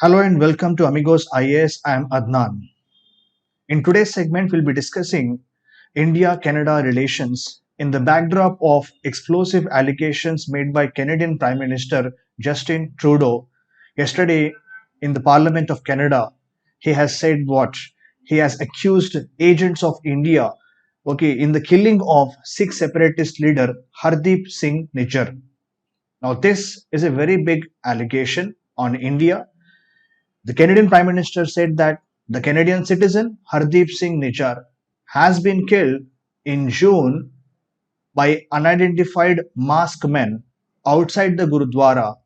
Hello and welcome to Amigos IAS. I am Adnan. In today's segment, we'll be discussing India-Canada relations in the backdrop of explosive allegations made by Canadian Prime Minister Justin Trudeau. Yesterday, in the Parliament of Canada, he has said what? He has accused agents of India, in the killing of Sikh separatist leader Hardeep Singh Nijjar. Now, this is a very big allegation on India. The Canadian Prime Minister said that the Canadian citizen Hardeep Singh Nijjar has been killed in June by unidentified masked men outside the Gurudwara,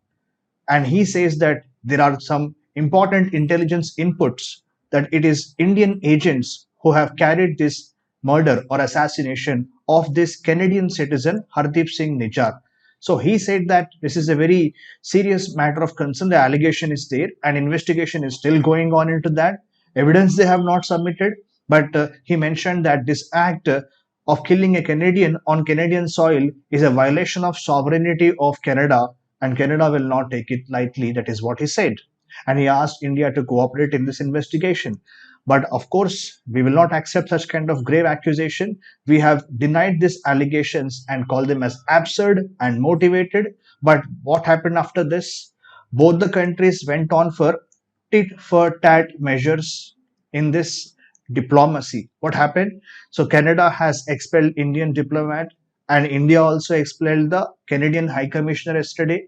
and he says that there are some important intelligence inputs that it is Indian agents who have carried this murder or assassination of this Canadian citizen Hardeep Singh Nijjar. So he said that this is a very serious matter of concern. The allegation is there, and investigation is still going on into that. Evidence they have not submitted, but he mentioned that this act of killing a Canadian on Canadian soil is a violation of sovereignty of Canada, and Canada will not take it lightly. That is what he said. And he asked India to cooperate in this investigation. But of course, we will not accept such kind of grave accusation. We have denied these allegations and called them as absurd and motivated. But what happened after this? Both the countries went on for tit for tat measures in this diplomacy. What happened? So Canada has expelled Indian diplomat, and India also expelled the Canadian High Commissioner yesterday.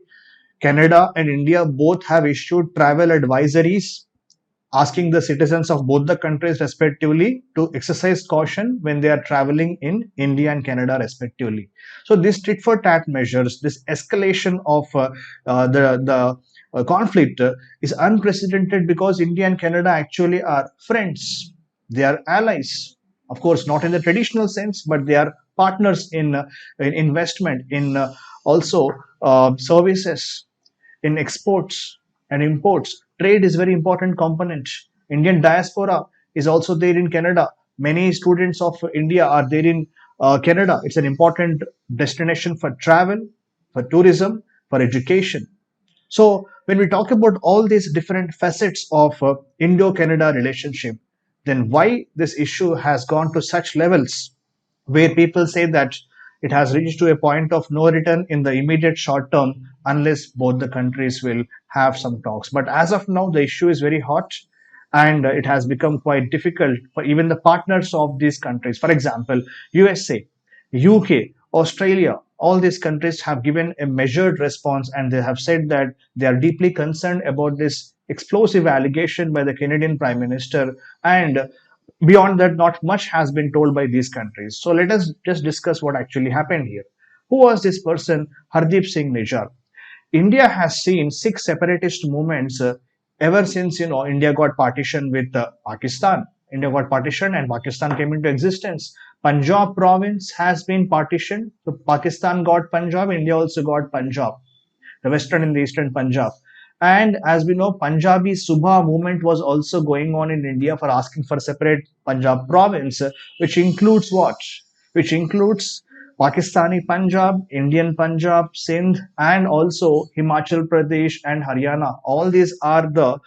Canada and India both have issued travel advisories asking the citizens of both the countries respectively to exercise caution when they are traveling in India and Canada respectively. So this tit for tat measures, this escalation of the conflict is unprecedented because India and Canada actually are friends. They are allies. Of course, not in the traditional sense, but they are partners in investment, in also services, in exports and imports. Trade is very important component. Indian diaspora is also there in Canada. Many students of India are there in Canada. It's an important destination for travel, for tourism, for education. So when we talk about all these different facets of Indo-Canada relationship, then why this issue has gone to such levels where people say that it has reached to a point of no return in the immediate short term unless both the countries will have some talks. But as of now, the issue is very hot, and it has become quite difficult for even the partners of these countries. For example, USA, UK, Australia, all these countries have given a measured response, and they have said that they are deeply concerned about this explosive allegation by the Canadian Prime Minister, and beyond that, not much has been told by these countries. So let us just discuss what actually happened here. Who was this person, Hardeep Singh Nijjar? India has seen Sikh separatist movements ever since India got partitioned with Pakistan. India got partitioned and Pakistan came into existence. Punjab province has been partitioned. So Pakistan got Punjab, India also got Punjab, the western and the eastern Punjab. And as we know, Punjabi Subha movement was also going on in India for asking for separate Punjab province, which includes what? Which includes Pakistani Punjab, Indian Punjab, Sindh, and also Himachal Pradesh and Haryana. All these are the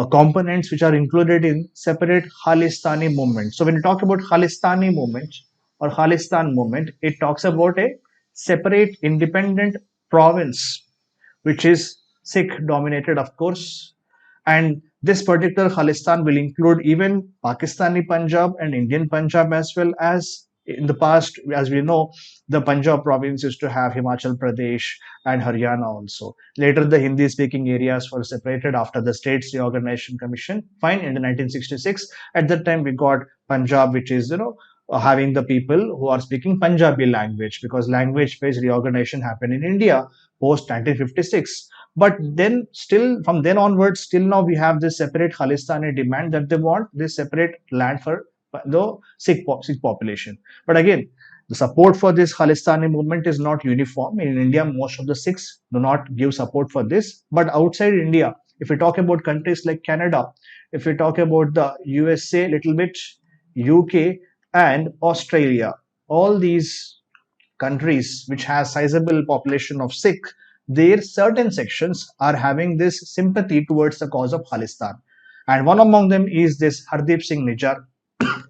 components which are included in separate Khalistani movement. So when you talk about Khalistani movement or Khalistan movement, it talks about a separate independent province which is Sikh dominated, of course. And this particular Khalistan will include even Pakistani Punjab and Indian Punjab, as well as in the past, as we know, the Punjab province used to have Himachal Pradesh and Haryana also. Later, the Hindi speaking areas were separated after the States Reorganization Commission. Fine, in the 1966. At that time, we got Punjab, which is, having the people who are speaking Punjabi language, because language based reorganization happened in India post 1956. But then still from then onwards, still now we have this separate Khalistani demand that they want this separate land for the Sikh population. But again, the support for this Khalistani movement is not uniform. In India, most of the Sikhs do not give support for this. But outside India, if we talk about countries like Canada, if we talk about the USA a little bit, UK and Australia, all these countries which has sizable population of Sikh, their certain sections are having this sympathy towards the cause of Khalistan. And one among them is this Hardeep Singh Nijjar,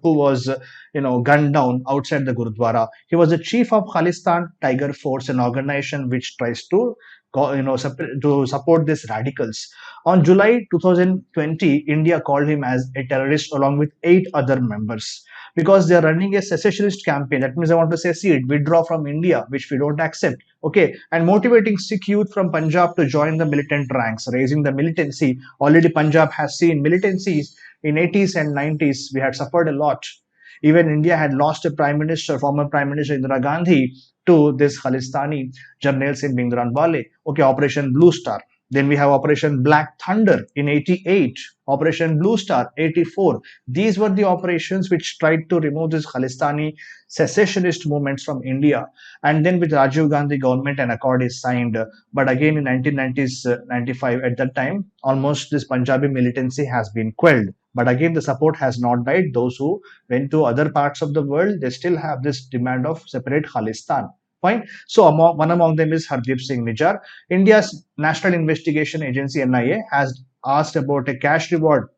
who was gunned down outside the Gurudwara. He was the chief of Khalistan Tiger Force, an organization which tries to to support these radicals. On July 2020, India called him as a terrorist along with 8 other members because they are running a secessionist campaign. That means they want to secede, withdraw from India, which we don't accept. Okay, and motivating Sikh youth from Punjab to join the militant ranks, raising the militancy. Already Punjab has seen militancies in 80s and 90s. We had suffered a lot. Even India had lost a prime minister, former prime minister Indira Gandhi, to this Khalistani Jarnail Singh Bhingranwale. Okay, Operation Blue Star. Then we have Operation Black Thunder in 88, Operation Blue Star 84. These were the operations which tried to remove this Khalistani secessionist movements from India. And then with Rajiv Gandhi government, an accord is signed. But again in 1990s, 95, at that time, almost this Punjabi militancy has been quelled. But again, the support has not died. Those who went to other parts of the world, they still have this demand of separate Khalistan. Fine. So one among them is Hardeep Singh Nijjar. India's National Investigation Agency (NIA) has asked about a cash reward.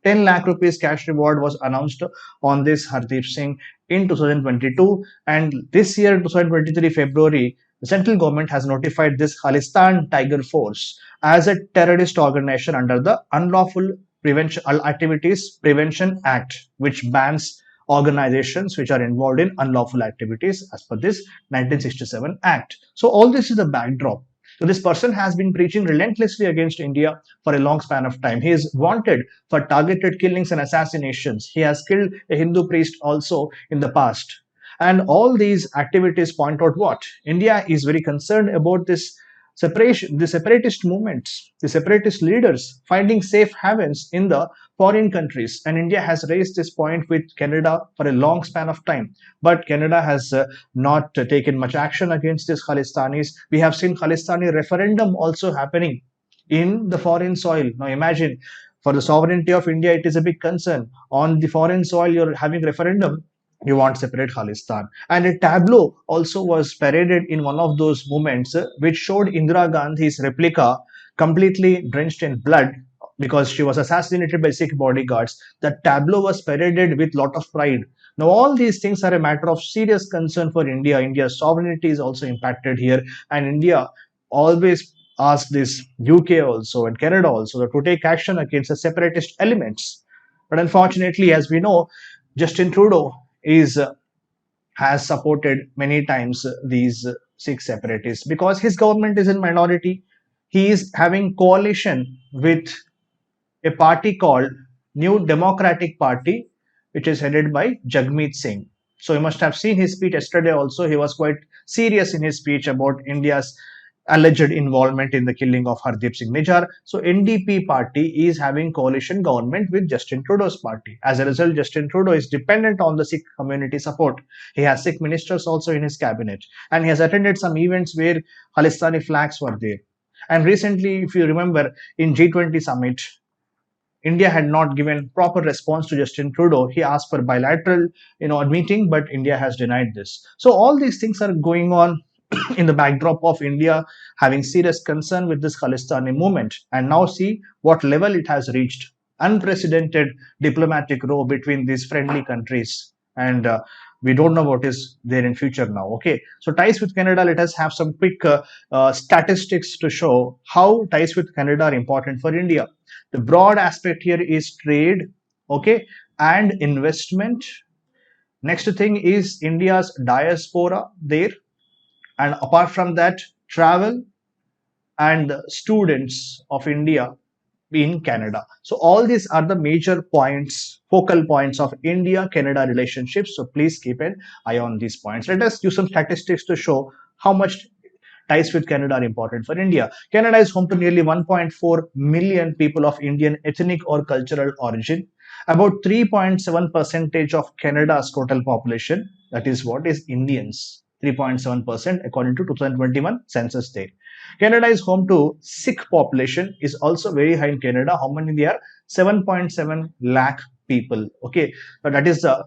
10 lakh rupees cash reward was announced on this Hardeep Singh in 2022, and this year 2023 February, the central government has notified this Khalistan Tiger Force as a terrorist organization under the Unlawful Prevention Activities Prevention Act, which bans organizations which are involved in unlawful activities as per this 1967 Act. So all this is the backdrop. So this person has been preaching relentlessly against India for a long span of time. He is wanted for targeted killings and assassinations. He has killed a Hindu priest also in the past. And all these activities point out what? India is very concerned about this separation, the separatist movements, the separatist leaders finding safe havens in the foreign countries. And India has raised this point with Canada for a long span of time. But Canada has not taken much action against these Khalistanis. We have seen Khalistani referendum also happening in the foreign soil. Now imagine, for the sovereignty of India, it is a big concern. On the foreign soil, you're having referendum, you want separate Khalistan. And a tableau also was paraded in one of those moments, which showed Indira Gandhi's replica completely drenched in blood because she was assassinated by Sikh bodyguards. The tableau was paraded with lot of pride. Now all these things are a matter of serious concern for India. India's sovereignty is also impacted here, and India always asked this UK also and Canada also to take action against the separatist elements. But unfortunately, as we know, Justin Trudeau is has supported many times these Sikh separatists because his government is in minority. He is having coalition with a party called New Democratic Party, which is headed by Jagmeet Singh. So you must have seen his speech yesterday also. He was quite serious in his speech about India's alleged involvement in the killing of Hardeep Singh Nijjar. So NDP party is having coalition government with Justin Trudeau's party. As a result, Justin Trudeau is dependent on the Sikh community support. He has Sikh ministers also in his cabinet, and he has attended some events where Khalistani flags were there. And recently, if you remember, in G20 summit, India had not given proper response to Justin Trudeau. He asked for bilateral, meeting, but India has denied this. So all these things are going on in the backdrop of India having serious concern with this Khalistani movement. And now see what level it has reached. Unprecedented diplomatic row between these friendly countries. And we don't know what is there in future now. Okay, so ties with Canada, let us have some quick statistics to show how ties with Canada are important for India. The broad aspect here is trade, okay, and investment. Next thing is India's diaspora there. And apart from that, travel and students of India in Canada. So all these are the major points, focal points of India-Canada relationships. So please keep an eye on these points. Let us use some statistics to show how much ties with Canada are important for India. Canada is home to nearly 1.4 million people of Indian ethnic or cultural origin. About 3.7% of Canada's total population, that is what is Indians. 3.7% according to 2021 census date. Canada is home to Sikh population is also very high in Canada. How many they are? 7.7 lakh people. Okay, so that is the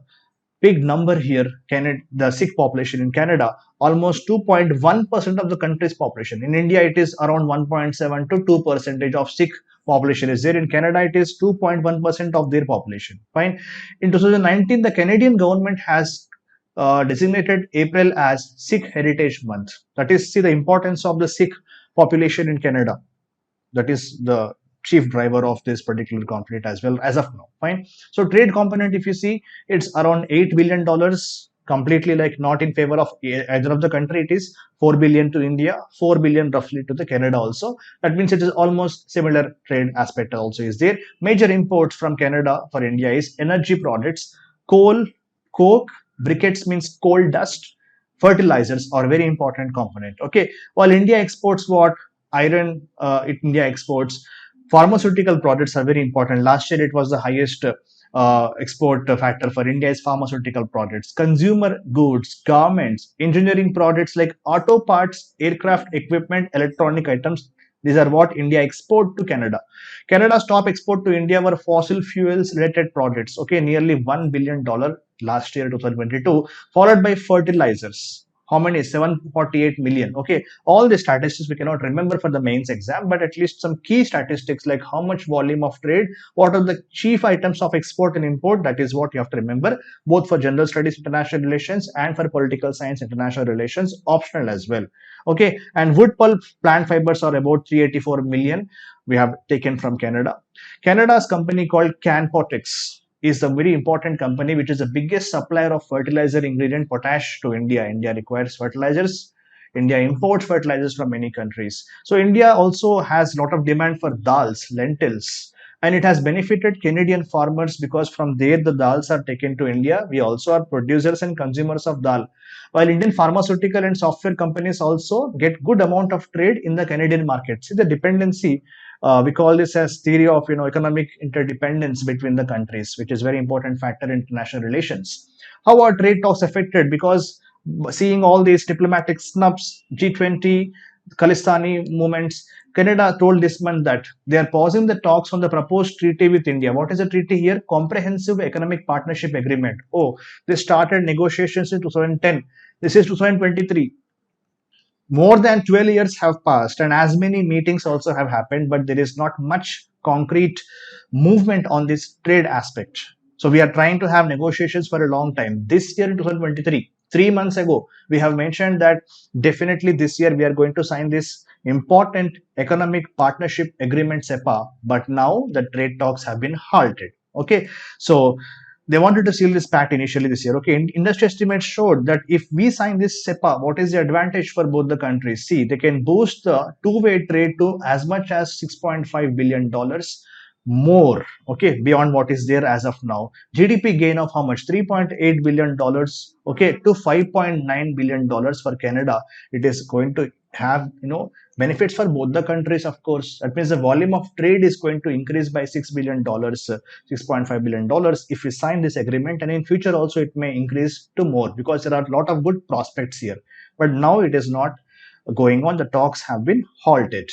big number here. Canada, the Sikh population in Canada, almost 2.1% of the country's population. In India, it is around 1.7 to 2% of Sikh population is there. In Canada, it is 2.1% of their population. Fine. In 2019, the Canadian government has designated April as Sikh Heritage Month. That is, see the importance of the Sikh population in Canada. That is the chief driver of this particular conflict as well as of now. Fine. So trade component, if you see, it's around $8 billion, completely like not in favor of either of the country. It is 4 billion to India, 4 billion roughly to the Canada also. That means it is almost similar trade aspect also is there. Major imports from Canada for India is energy products, coal, coke, briquettes means coal dust, fertilizers are very important component. Okay, while India exports what? Iron. India exports pharmaceutical products are very important. Last year it was the highest export factor for India is pharmaceutical products, consumer goods, garments, engineering products like auto parts, aircraft equipment, electronic items. These are what India export to Canada. Canada's top export to India were fossil fuels related products. Okay, nearly $1 billion last year 2022, followed by fertilizers. How many? 748 million. Okay, all the statistics we cannot remember for the mains exam, but at least some key statistics like how much volume of trade, what are the chief items of export and import, that is what you have to remember, both for general studies international relations and for political science international relations, optional as well. Okay, and wood pulp plant fibers are about 384 million we have taken from Canada. Canada's company called Canpotex is a very important company which is the biggest supplier of fertilizer ingredient potash to India. India requires fertilizers. India imports fertilizers from many countries. So India also has a lot of demand for dals, lentils, and it has benefited Canadian farmers because from there the dals are taken to India. We also are producers and consumers of dal. While Indian pharmaceutical and software companies also get good amount of trade in the Canadian market. See the dependency, we call this as theory of economic interdependence between the countries, which is very important factor in international relations. How are trade talks affected? Because seeing all these diplomatic snubs, G20, Khalistani movements, Canada told this month that they are pausing the talks on the proposed treaty with India. What is the treaty here? Comprehensive Economic Partnership Agreement. Oh, they started negotiations in 2010. This is 2023. More than 12 years have passed and as many meetings also have happened, but there is not much concrete movement on this trade aspect. So we are trying to have negotiations for a long time. This year in 2023, 3 months ago, we have mentioned that definitely this year we are going to sign this important economic partnership agreement SEPA, but now the trade talks have been halted. Okay, so they wanted to seal this pact initially this year. Okay, industry estimates showed that if we sign this SEPA, what is the advantage for both the countries? See, they can boost the two-way trade to as much as $6.5 billion more, okay, beyond what is there as of now. GDP gain of how much? $3.8 billion, okay, to $5.9 billion for Canada. It is going to have, benefits for both the countries, of course. That means the volume of trade is going to increase by $6 billion, $6.5 billion if we sign this agreement. And in future also it may increase to more because there are a lot of good prospects here. But now it is not going on. The talks have been halted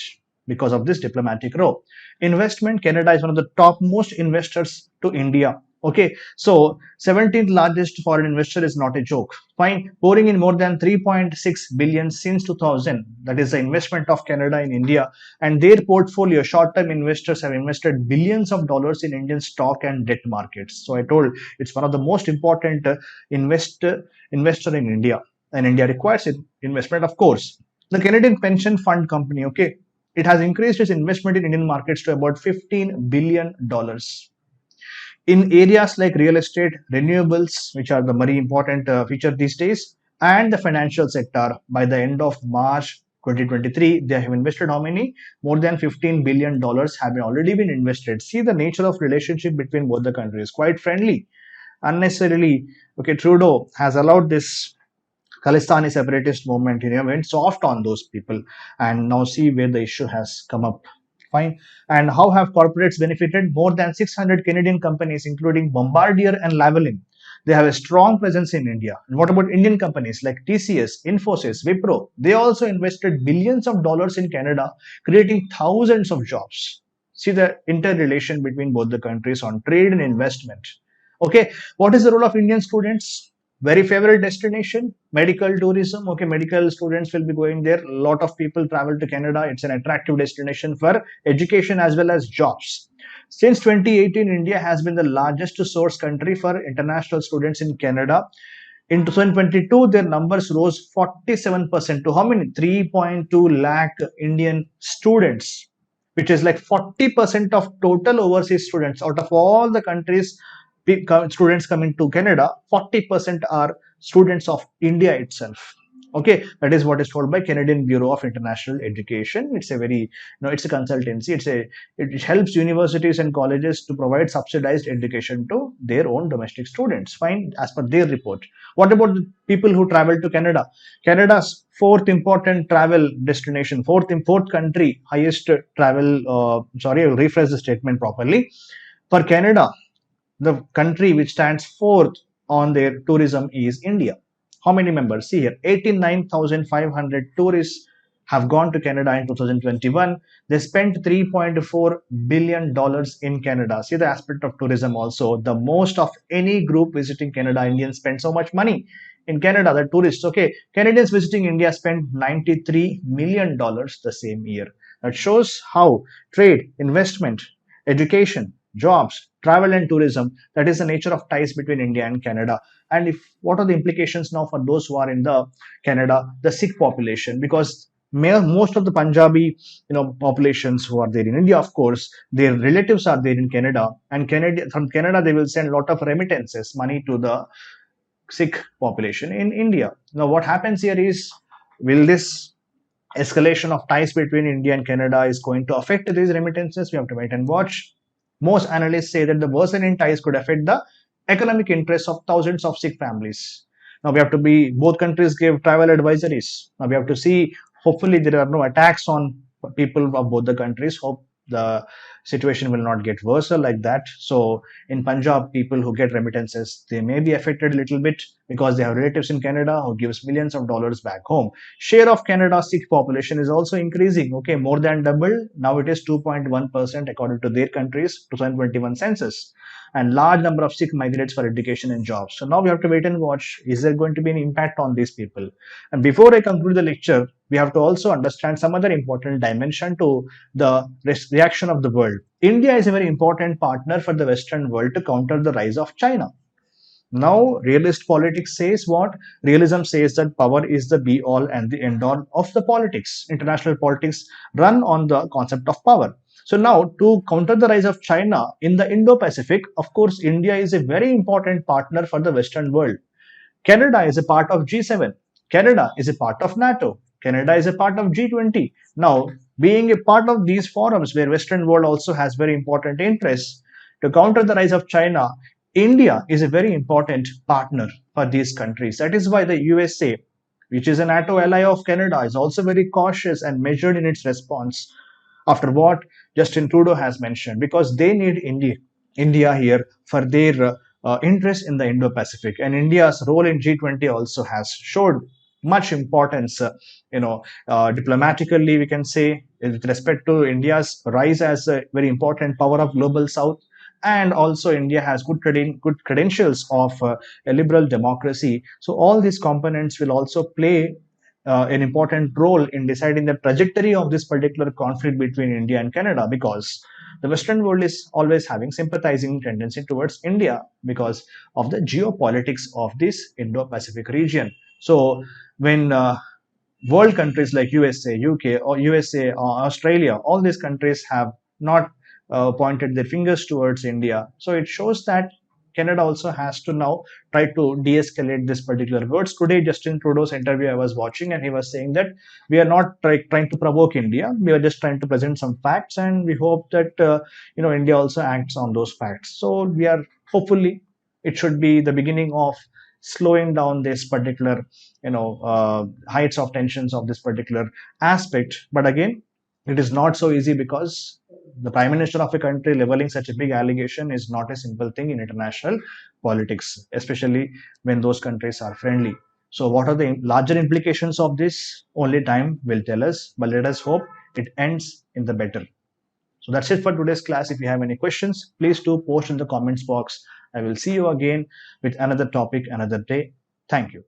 because of this diplomatic row. Investment, Canada is one of the top most investors to India. Okay, so 17th largest foreign investor is not a joke. Fine, pouring in more than 3.6 billion since 2000. That is the investment of Canada in India, and their portfolio, short-term investors have invested billions of dollars in Indian stock and debt markets. So I told it's one of the most important investor in India, and India requires investment, of course. The Canadian Pension Fund Company, okay, it has increased its investment in Indian markets to about $15 billion in areas like real estate, renewables, which are the very important feature these days, and the financial sector. By the end of March 2023, they have invested how many? More than $15 billion have already been invested. See the nature of relationship between both the countries, quite friendly. Unnecessarily, okay, Trudeau has allowed this Khalistani separatist movement, went soft on those people, and now see where the issue has come up. Fine. And how have corporates benefited? More than 600 Canadian companies, including Bombardier and Lavalin, they have a strong presence in India. And what about Indian companies like TCS, Infosys, Wipro? They also invested billions of dollars in Canada, creating thousands of jobs. See the interrelation between both the countries on trade and investment. Okay, what is the role of Indian students? Very favorite destination, medical tourism. Okay, medical students will be going there. A lot of people travel to Canada. It's an attractive destination for education as well as jobs. Since 2018, India has been the largest source country for international students in Canada. In 2022, their numbers rose 47% to how many? 3.2 lakh Indian students, which is like 40% of total overseas students. Out of all the countries, students coming to Canada, 40% are students of India itself. Okay, that is what is told by Canadian Bureau of International Education. It's a very, it's a consultancy. It helps universities and colleges to provide subsidized education to their own domestic students. Fine, as per their report. What about the people who travel to Canada? Canada's fourth important travel destination, fourth country, highest travel. Sorry, I will rephrase the statement properly. For Canada, the country which stands fourth on their tourism is India. How many members? See here, 89,500 tourists have gone to Canada in 2021. They spent $3.4 billion in Canada. See the aspect of tourism also. The most of any group visiting Canada, Indians spend so much money in Canada, the tourists. Okay, Canadians visiting India spent $93 million the same year. That shows how trade, investment, education, jobs, travel and tourism, that is the nature of ties between India and Canada. And if what are the implications now for those who are in the Canada, the Sikh population? Because most of the Punjabi, populations who are there in India, of course, their relatives are there in Canada, and from Canada they will send a lot of remittances, money to the Sikh population in India. Now, what happens here is, will this escalation of ties between India and Canada is going to affect these remittances? We have to wait and watch. Most analysts say that the worsening ties could affect the economic interests of thousands of Sikh families. Now we have to be, both countries give travel advisories. Now we have to see, hopefully there are no attacks on people of both the countries. Hope the situation will not get worse like that. So in Punjab, people who get remittances, they may be affected a little bit because they have relatives in Canada who gives millions of dollars back home. Share of Canada's Sikh population is also increasing. Okay, more than double. Now it is 2.1% according to their country's 2021 census. And large number of Sikh migrates for education and jobs. So now we have to wait and watch. Is there going to be an impact on these people? And before I conclude the lecture, we have to also understand some other important dimension to the reaction of the world. India is a very important partner for the Western world to counter the rise of China. Now, realist politics says what? Realism says that power is the be all and the end all of the politics. International politics run on the concept of power. So now, to counter the rise of China in the Indo-Pacific, of course, India is a very important partner for the Western world. Canada is a part of G7. Canada is a part of NATO. Canada is a part of G20. Now, being a part of these forums where Western world also has very important interests, to counter the rise of China, India is a very important partner for these countries. That is why the USA, which is a NATO ally of Canada, is also very cautious and measured in its response after what Justin Trudeau has mentioned, because they need India here for their interest in the Indo-Pacific. And India's role in G20 also has showed much importance, diplomatically, we can say, with respect to India's rise as a very important power of global South. And also India has good credentials of a liberal democracy. So all these components will also play an important role in deciding the trajectory of this particular conflict between India and Canada, because the Western world is always having sympathizing tendency towards India because of the geopolitics of this Indo-Pacific region. So when world countries like USA, UK, or USA, or Australia, all these countries have not pointed their fingers towards India. So it shows that Canada also has to now try to de-escalate this particular words. Today, Justin Trudeau's interview I was watching, and he was saying that we are not trying to provoke India. We are just trying to present some facts, and we hope that India also acts on those facts. So we are, hopefully, it should be the beginning of slowing down this particular heights of tensions of this particular aspect. But again, it is not so easy, because the prime minister of a country leveling such a big allegation is not a simple thing in international politics, especially when those countries are friendly. So what are the larger implications of this? Only time will tell us, but let us hope it ends in the better. So that's it for today's class. If you have any questions, please do post in the comments box. I will see you again with another topic another day. Thank you.